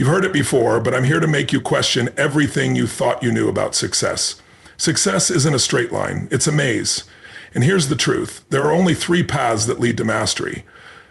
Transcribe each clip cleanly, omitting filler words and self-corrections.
You've heard it before, but I'm here to make you question everything you thought you knew about success. Success isn't a straight line, it's a maze. And here's the truth. There are only 3 paths that lead to mastery.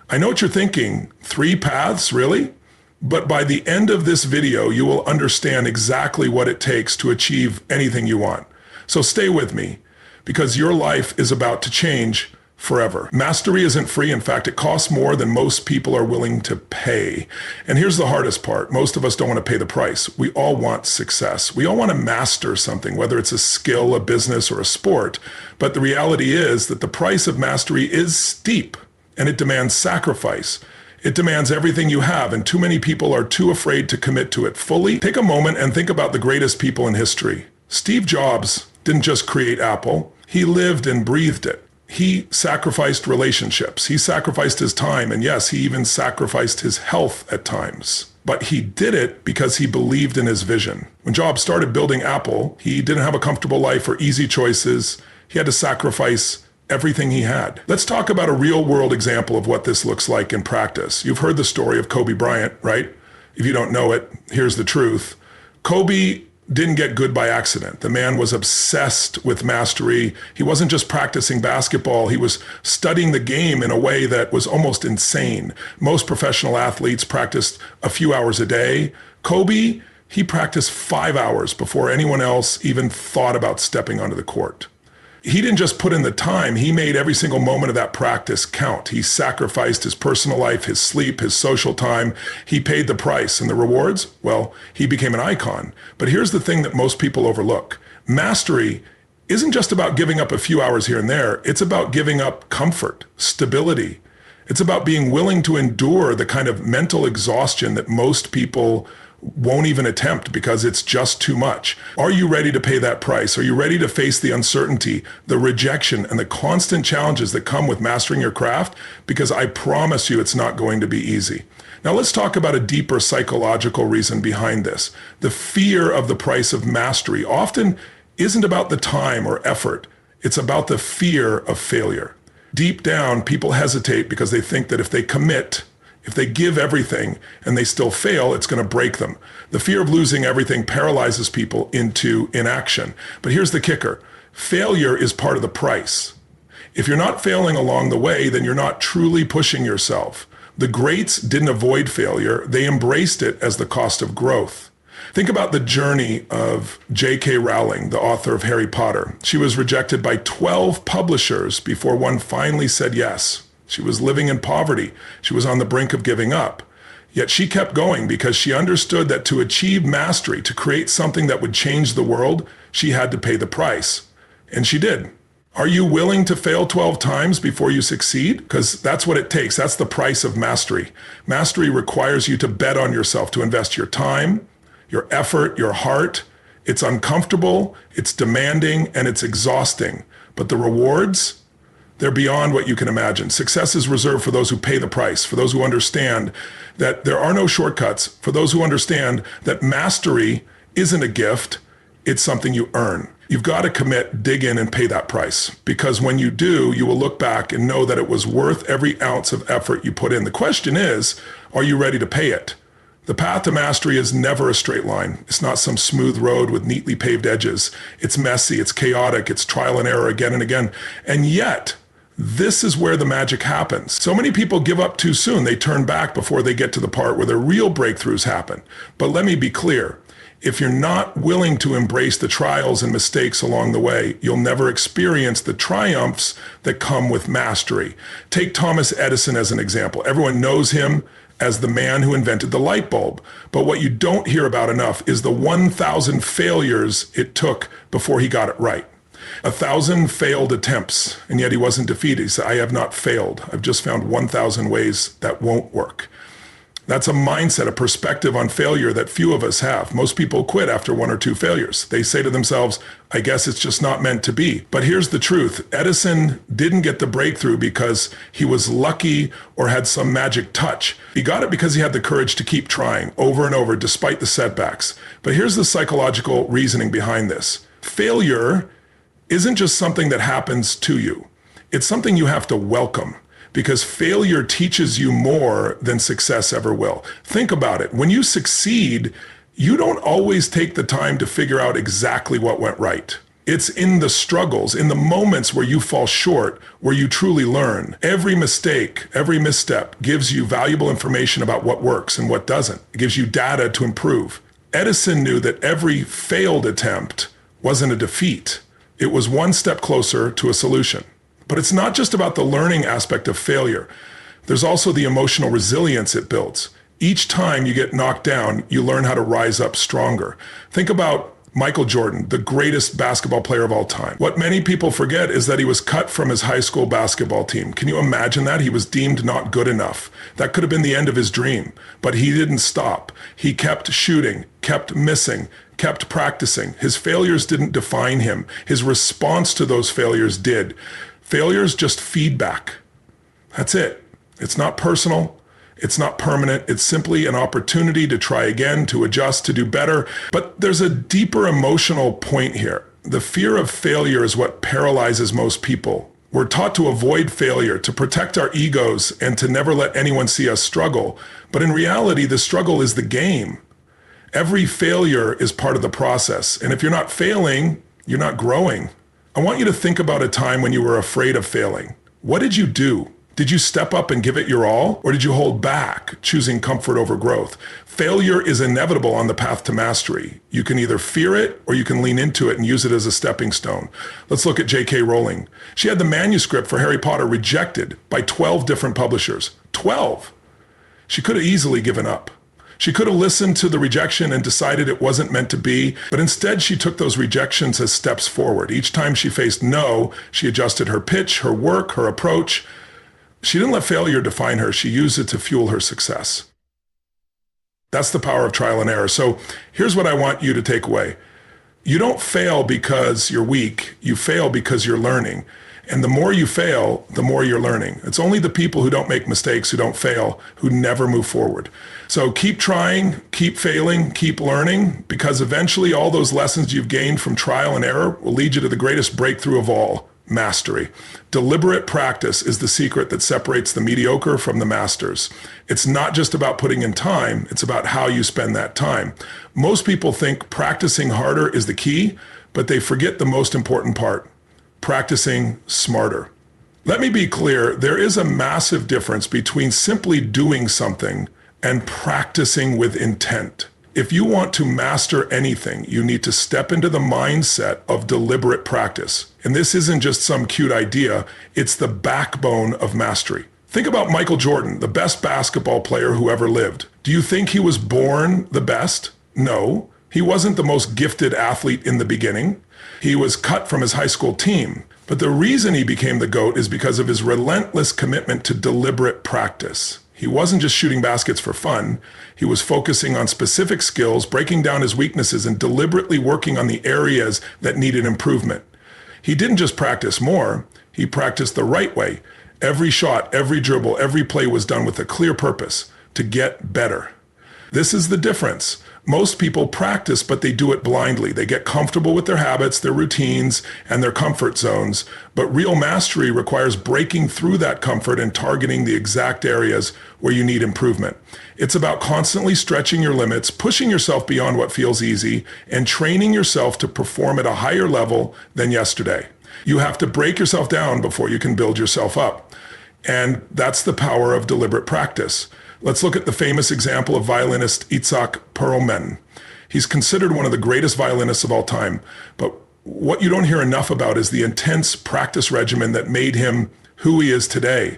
I know what you're thinking. 3 paths, really? But by the end of this video, you will understand exactly what it takes to achieve anything you want. So stay with me, because your life is about to change forever. Mastery isn't free. In fact, it costs more than most people are willing to pay. And here's the hardest part. Most of us don't want to pay the price. We all want success. We all want to master something, whether it's a skill, a business, or a sport. But the reality is that the price of mastery is steep, and it demands sacrifice. It demands everything you have, and too many people are too afraid to commit to it fully. Take a moment and think about the greatest people in history. Steve Jobs didn't just create Apple. He lived and breathed it. He sacrificed relationships. He sacrificed his time. And yes, he even sacrificed his health at times. But he did it because he believed in his vision. When Jobs started building Apple, he didn't have a comfortable life or easy choices. He had to sacrifice everything he had. Let's talk about a real world example of what this looks like in practice. You've heard the story of Kobe Bryant, right? If you don't know it, here's the truth. Kobe didn't get good by accident. The man was obsessed with mastery. He wasn't just practicing basketball. He was studying the game in a way that was almost insane. Most professional athletes practiced a few hours a day. Kobe, he practiced 5 hours before anyone else even thought about stepping onto the court. He didn't just put in the time, he made every single moment of that practice count. He sacrificed his personal life, his sleep, his social time. He paid the price. And the rewards? Well, he became an icon. But here's the thing that most people overlook. Mastery isn't just about giving up a few hours here and there. It's about giving up comfort, stability. It's about being willing to endure the kind of mental exhaustion that most people won't even attempt because it's just too much. Are you ready to pay that price? Are you ready to face the uncertainty, the rejection, and the constant challenges that come with mastering your craft? Because I promise you it's not going to be easy. Now let's talk about a deeper psychological reason behind this. The fear of the price of mastery often isn't about the time or effort. It's about the fear of failure. Deep down, people hesitate because they think that if they commit, if they give everything and they still fail, it's going to break them. The fear of losing everything paralyzes people into inaction. But here's the kicker. Failure is part of the price. If you're not failing along the way, then you're not truly pushing yourself. The greats didn't avoid failure. They embraced it as the cost of growth. Think about the journey of J.K. Rowling, the author of Harry Potter. She was rejected by 12 publishers before one finally said yes. She was living in poverty. She was on the brink of giving up. Yet she kept going because she understood that to achieve mastery, to create something that would change the world, she had to pay the price. And she did. Are you willing to fail 12 times before you succeed? Because that's what it takes. That's the price of mastery. Mastery requires you to bet on yourself, to invest your time, your effort, your heart. It's uncomfortable, it's demanding, and it's exhausting. But the rewards, they're beyond what you can imagine. Success is reserved for those who pay the price, for those who understand that there are no shortcuts, for those who understand that mastery isn't a gift, it's something you earn. You've got to commit, dig in, and pay that price. Because when you do, you will look back and know that it was worth every ounce of effort you put in. The question is, are you ready to pay it? The path to mastery is never a straight line. It's not some smooth road with neatly paved edges. It's messy, it's chaotic, it's trial and error again and again. And yet, this is where the magic happens. So many people give up too soon. They turn back before they get to the part where their real breakthroughs happen. But let me be clear. If you're not willing to embrace the trials and mistakes along the way, you'll never experience the triumphs that come with mastery. Take Thomas Edison as an example. Everyone knows him as the man who invented the light bulb. But what you don't hear about enough is the 1,000 failures it took before he got it right. 1,000 failed attempts, and yet he wasn't defeated. He said, I have not failed. I've just found 1,000 ways that won't work. That's a mindset, a perspective on failure that few of us have. Most people quit after 1 or 2 failures. They say to themselves, I guess it's just not meant to be. But here's the truth. Edison didn't get the breakthrough because he was lucky or had some magic touch. He got it because he had the courage to keep trying over and over despite the setbacks. But here's the psychological reasoning behind this. Failure isn't just something that happens to you. It's something you have to welcome. because failure teaches you more than success ever will. Think about it. When you succeed, you don't always take the time to figure out exactly what went right. It's in the struggles, in the moments where you fall short, where you truly learn. Every mistake, every misstep gives you valuable information about what works and what doesn't. It gives you data to improve. Edison knew that every failed attempt wasn't a defeat. It was one step closer to a solution. But it's not just about the learning aspect of failure. There's also the emotional resilience it builds. Each time you get knocked down, you learn how to rise up stronger. Think about Michael Jordan, the greatest basketball player of all time. What many people forget is that he was cut from his high school basketball team. Can you imagine that? He was deemed not good enough. That could have been the end of his dream, but he didn't stop. He kept shooting, kept missing, kept practicing. His failures didn't define him. His response to those failures did. Failures just feedback. That's it. It's not personal. It's not permanent. It's simply an opportunity to try again, to adjust, to do better. But there's a deeper emotional point here. The fear of failure is what paralyzes most people. We're taught to avoid failure, to protect our egos, and to never let anyone see us struggle. But in reality, the struggle is the game. Every failure is part of the process. And if you're not failing, you're not growing. I want you to think about a time when you were afraid of failing. What did you do? Did you step up and give it your all? Or did you hold back, choosing comfort over growth? Failure is inevitable on the path to mastery. You can either fear it or you can lean into it and use it as a stepping stone. Let's look at J.K. Rowling. She had the manuscript for Harry Potter rejected by 12 different publishers. 12! She could have easily given up. She could have listened to the rejection and decided it wasn't meant to be, but instead she took those rejections as steps forward. Each time she faced no, she adjusted her pitch, her work, her approach. She didn't let failure define her. She used it to fuel her success. That's the power of trial and error. So here's what I want you to take away. You don't fail because you're weak. You fail because you're learning. And the more you fail, the more you're learning. It's only the people who don't make mistakes, who don't fail, who never move forward. So keep trying, keep failing, keep learning, because eventually all those lessons you've gained from trial and error will lead you to the greatest breakthrough of all, mastery. Deliberate practice is the secret that separates the mediocre from the masters. It's not just about putting in time, it's about how you spend that time. Most people think practicing harder is the key, but they forget the most important part: practicing smarter. Let me be clear, there is a massive difference between simply doing something and practicing with intent. If you want to master anything, you need to step into the mindset of deliberate practice. And this isn't just some cute idea, it's the backbone of mastery. Think about Michael Jordan, the best basketball player who ever lived. Do you think he was born the best? No. He wasn't the most gifted athlete in the beginning. He was cut from his high school team. But the reason he became the GOAT is because of his relentless commitment to deliberate practice. He wasn't just shooting baskets for fun. He was focusing on specific skills, breaking down his weaknesses, and deliberately working on the areas that needed improvement. He didn't just practice more, he practiced the right way. Every shot, every dribble, every play was done with a clear purpose: to get better. This is the difference. Most people practice, but they do it blindly. They get comfortable with their habits, their routines, and their comfort zones. But real mastery requires breaking through that comfort and targeting the exact areas where you need improvement. It's about constantly stretching your limits, pushing yourself beyond what feels easy, and training yourself to perform at a higher level than yesterday. You have to break yourself down before you can build yourself up. And that's the power of deliberate practice. Let's look at the famous example of violinist Itzhak Perlman. He's considered one of the greatest violinists of all time, but what you don't hear enough about is the intense practice regimen that made him who he is today.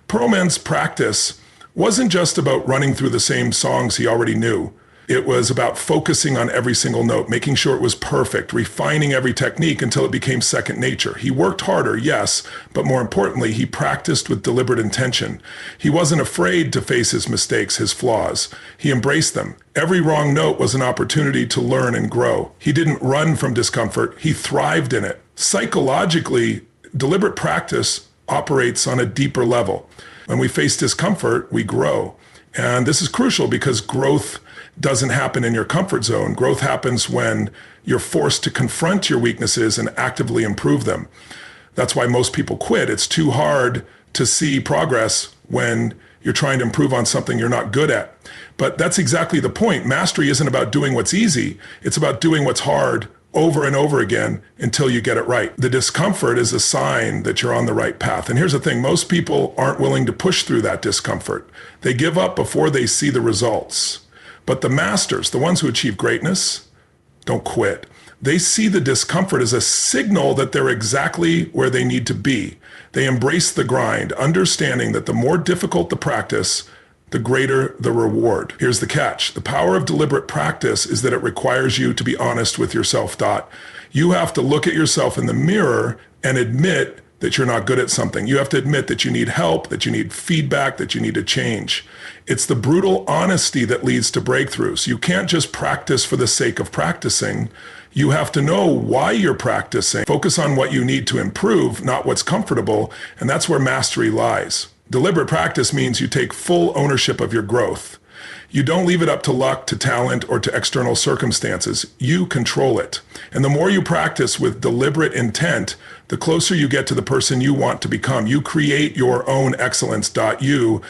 Perlman's practice wasn't just about running through the same songs he already knew. It was about focusing on every single note, making sure it was perfect, refining every technique until it became second nature. He worked harder, yes, but more importantly, he practiced with deliberate intention. He wasn't afraid to face his mistakes, his flaws. He embraced them. Every wrong note was an opportunity to learn and grow. He didn't run from discomfort, he thrived in it. Psychologically, deliberate practice operates on a deeper level. When we face discomfort, we grow. And this is crucial because growth doesn't happen in your comfort zone. Growth happens when you're forced to confront your weaknesses and actively improve them. That's why most people quit. It's too hard to see progress when you're trying to improve on something you're not good at. But that's exactly the point. Mastery isn't about doing what's easy. It's about doing what's hard over and over again until you get it right. The discomfort is a sign that you're on the right path. And here's the thing, most people aren't willing to push through that discomfort. They give up before they see the results. But the masters, the ones who achieve greatness, don't quit. They see the discomfort as a signal that they're exactly where they need to be. They embrace the grind, understanding that the more difficult the practice, the greater the reward. Here's the catch. The power of deliberate practice is that it requires you to be honest with yourself. You have to look at yourself in the mirror and admit that you're not good at something. You have to admit that you need help, that you need feedback, that you need to change. It's the brutal honesty that leads to breakthroughs. You can't just practice for the sake of practicing. You have to know why you're practicing. Focus on what you need to improve, not what's comfortable, and that's where mastery lies. Deliberate practice means you take full ownership of your growth. You don't leave it up to luck, to talent, or to external circumstances. You control it. And the more you practice with deliberate intent, the closer you get to the person you want to become. You create your own excellence. You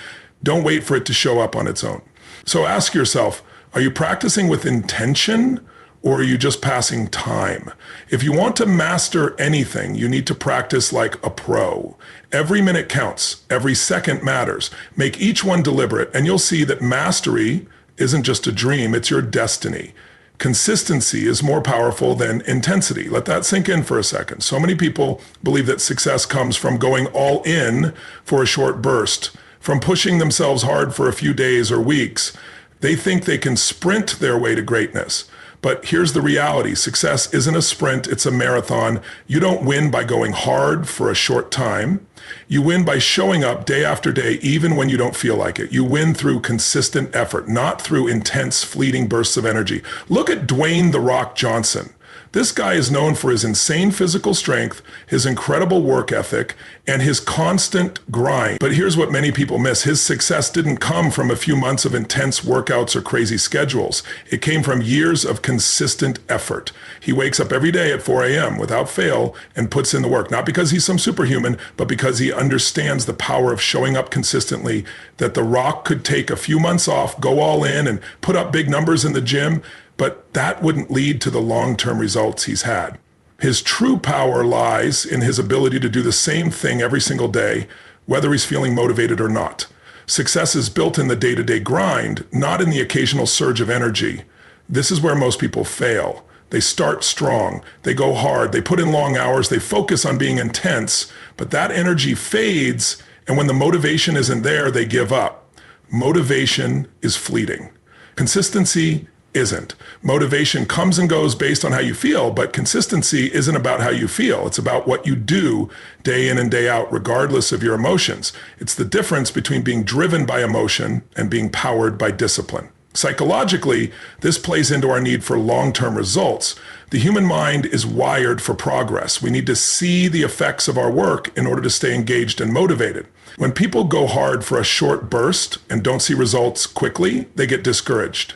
don't wait for it to show up on its own. So ask yourself, are you practicing with intention, or are you just passing time? If you want to master anything, you need to practice like a pro. Every minute counts. Every second matters. Make each one deliberate, and you'll see that mastery isn't just a dream, it's your destiny. Consistency is more powerful than intensity. Let that sink in for a second. So many people believe that success comes from going all in for a short burst, from pushing themselves hard for a few days or weeks. They think they can sprint their way to greatness. But here's the reality. Success isn't a sprint, it's a marathon. You don't win by going hard for a short time. You win by showing up day after day, even when you don't feel like it. You win through consistent effort, not through intense, fleeting bursts of energy. Look at Dwayne "The Rock" Johnson. This guy is known for his insane physical strength, his incredible work ethic, and his constant grind. But here's what many people miss. His success didn't come from a few months of intense workouts or crazy schedules. It came from years of consistent effort. He wakes up every day at 4 a.m. without fail and puts in the work, not because he's some superhuman, but because he understands the power of showing up consistently, that The Rock could take a few months off, go all in, and put up big numbers in the gym, but that wouldn't lead to the long-term results he's had. His true power lies in his ability to do the same thing every single day, whether he's feeling motivated or not. Success is built in the day-to-day grind, not in the occasional surge of energy. This is where most people fail. They start strong, they go hard, they put in long hours, they focus on being intense, but that energy fades, and when the motivation isn't there, they give up. Motivation is fleeting. Consistency isn't. Motivation comes and goes based on how you feel, but consistency isn't about how you feel. It's about what you do day in and day out, regardless of your emotions. It's the difference between being driven by emotion and being powered by discipline. Psychologically, this plays into our need for long-term results. The human mind is wired for progress. We need to see the effects of our work in order to stay engaged and motivated. When people go hard for a short burst and don't see results quickly, they get discouraged.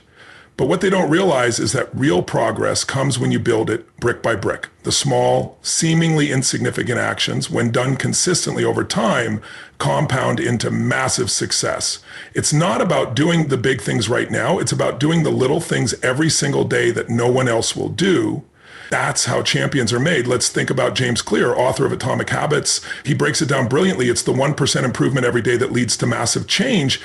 But what they don't realize is that real progress comes when you build it brick by brick. The small, seemingly insignificant actions, when done consistently over time, compound into massive success. It's not about doing the big things right now. It's about doing the little things every single day that no one else will do. That's how champions are made. Let's think about James Clear, author of Atomic Habits. He breaks it down brilliantly. It's the 1% improvement every day that leads to massive change.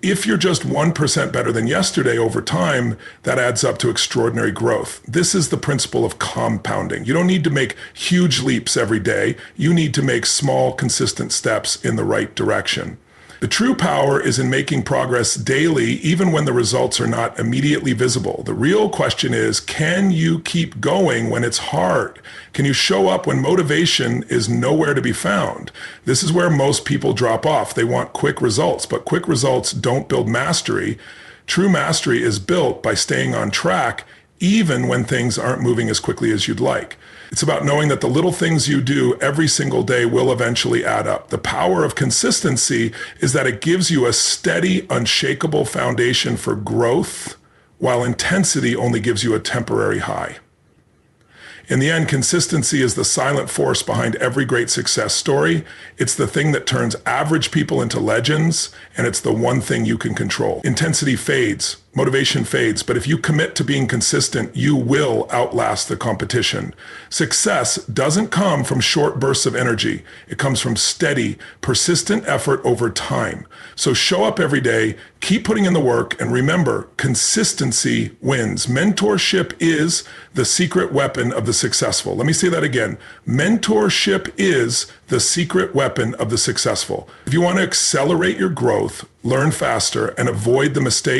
If you're just 1% better than yesterday over time, that adds up to extraordinary growth. This is the principle of compounding. You don't need to make huge leaps every day. You need to make small, consistent steps in the right direction. The true power is in making progress daily, even when the results are not immediately visible. The real question is, can you keep going when it's hard? Can you show up when motivation is nowhere to be found? This is where most people drop off. They want quick results, but quick results don't build mastery. True mastery is built by staying on track, even when things aren't moving as quickly as you'd like. It's about knowing that the little things you do every single day will eventually add up. The power of consistency is that it gives you a steady, unshakable foundation for growth, while intensity only gives you a temporary high. In the end, consistency is the silent force behind every great success story. It's the thing that turns average people into legends, and it's the one thing you can control. Intensity fades, motivation fades, but if you commit to being consistent, you will outlast the competition. Success doesn't come from short bursts of energy. It comes from steady, persistent effort over time. So show up every day, keep putting in the work, and remember, consistency wins. Mentorship is the secret weapon of the successful. Let me say that again. Mentorship is the secret weapon of the successful. If you want to accelerate your growth, learn faster, and avoid the mistakes